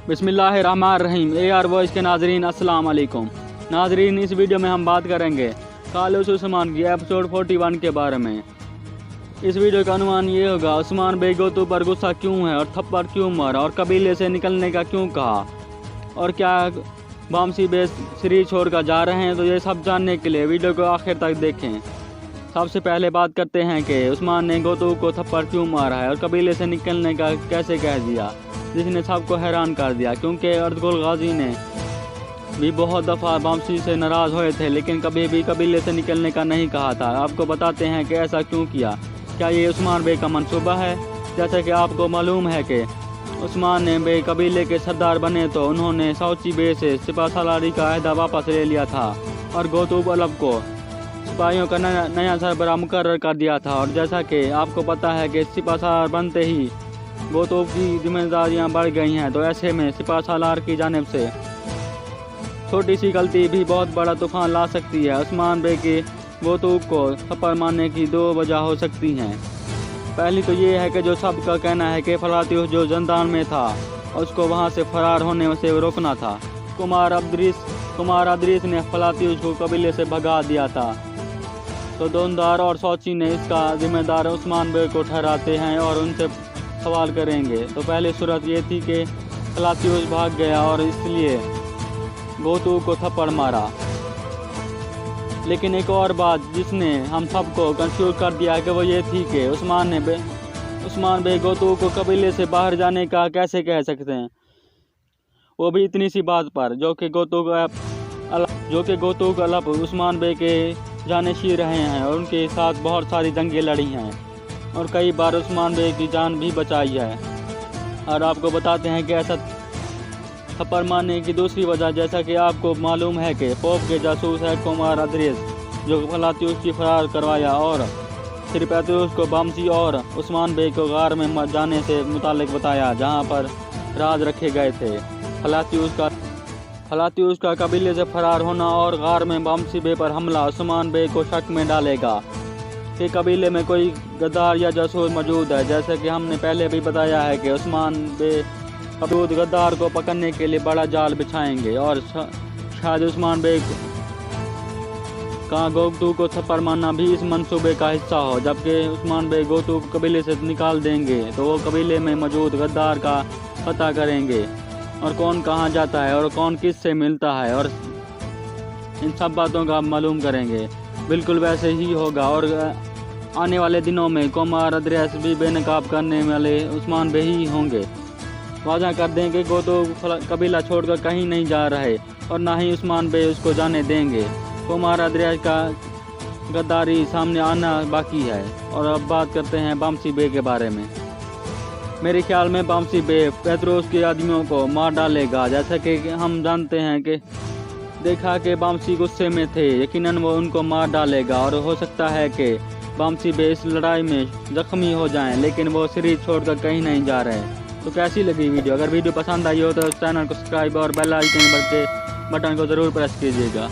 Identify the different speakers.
Speaker 1: बिस्मिल्लाहिर्रहमानिर्रहीम। AR voice के नाजरीन अस्सलाम वालेकुम। नाजरीन, इस वीडियो में हम बात करेंगे खालिद उस्मान की एपिसोड 41 के बारे में। इस वीडियो का अनुमान ये होगा, उस्मान बे गोतू पर गुस्सा क्यों है और थप्पड़ क्यों मारा और कबीले से निकलने का क्यों कहा, और क्या बामसी बे सीरीज छोड़कर जा रहे हैं। तो ये सब जानने के लिए वीडियो को आखिर तक देखें। सबसे पहले बात करते हैं कि उस्मान ने गोतू को थप्पड़ क्यों मारा है और कबीले से निकलने का कैसे कह दिया, जिसने सबको हैरान कर दिया। क्योंकि अर्तुगरुल गाजी ने भी बहुत दफ़ा बामसी से नाराज़ हुए थे, लेकिन कभी भी कबीले से निकलने का नहीं कहा था। आपको बताते हैं कि ऐसा क्यों किया। क्या ये उस्मान बे का मंसूबा है? जैसे कि आपको मालूम है कि उस्मान ने बे कबीले के सरदार बने तो उन्होंने साउची बे से सिपा सालारी का अहदा वापस ले लिया था और गोतूब अलब को सिपाहियों का नया सरबराह मुकर्रर कर दिया था। और जैसा कि आपको पता है कि सिपा सालार बनते ही गोतूब की जिम्मेदारियां बढ़ गई हैं, तो ऐसे में सिपा सालार की जानिब से छोटी सी गलती भी बहुत बड़ा तूफान ला सकती है। उस्मान बे के गोतूब को थप्पड़ मारने की दो वजह हो सकती हैं। पहली तो ये है कि जो सबका कहना है कि फलातियुस जो जंदान में था उसको वहाँ से फरार होने से रोकना था। कुमार अदरीस ने फलातियुस को कबीले से भगा दिया था। तो दोनदार और सौची ने इसका जिम्मेदार उस्मान बे को ठहराते हैं और उनसे सवाल करेंगे। तो पहली सूरत ये थी कि फलातियुस भाग गया और इसलिए गोतू को थप्पड़ मारा। लेकिन एक और बात जिसने हम सबको कंफ्यूज कर दिया कि वो ये थी कि उस्मान बे गोतू को कबीले से बाहर जाने का कैसे कह सकते हैं, वो भी इतनी सी बात पर, जो कि गोतू अलब उस्मान बे के जानशीन रहे हैं और उनके साथ बहुत सारी जंगें लड़ी हैं और कई बार उस्मान बे की जान भी बचाई है। और आपको बताते हैं कि ऐसा थप्पड़ मारने की दूसरी वजह, जैसा कि आपको मालूम है कि पोप के जासूस है कुमार अदरीस, जो फलातियुस की फरार करवाया और सिरपैतुस को बामसी और उस्मान बे को गार में जाने से मुतालिक बताया, जहां पर राज रखे गए थे। फलातियुस का कबीले से फरार होना और गार में बामसी बे पर हमला उस्मान बे को शक में डालेगा कि कबीले में कोई गद्दार या जासूस मौजूद है। जैसे कि हमने पहले भी बताया है कि उस्मान बे अबूद गद्दार को पकड़ने के लिए बड़ा जाल बिछाएंगे और शायद उस्मान बे का गोतू को थप्पड़ मारना भी इस मंसूबे का हिस्सा हो। जबकि उस्मान बे गोतू को कबीले से निकाल देंगे तो वो कबीले में मौजूद गद्दार का पता करेंगे और कौन कहाँ जाता है और कौन किस से मिलता है, और इन सब बातों का मालूम करेंगे। बिल्कुल वैसे ही होगा और आने वाले दिनों में कुमार अदरीस भी बेनकाब करने वाले उस्मान बे ही होंगे। वादा कर दें कि गोतू कबीला छोड़कर कहीं नहीं जा रहे और ना ही उस्मान बे उसको जाने देंगे। कुमार अदरीस का गद्दारी सामने आना बाकी है। और अब बात करते हैं बामसी बे के बारे में। मेरे ख्याल में बामसी बे पेत्रोस के आदमियों को मार डालेगा। जैसा कि हम जानते हैं कि देखा कि बामसी गुस्से में थे, यकीनन वो उनको मार डालेगा और हो सकता है कि बामसी बे इस लड़ाई में जख्मी हो जाएं, लेकिन वो सीरीज छोड़कर कहीं नहीं जा रहे। तो कैसी लगी वीडियो? अगर वीडियो पसंद आई हो तो चैनल को सब्सक्राइब और बेल आइकन बटन को ज़रूर प्रेस कीजिएगा।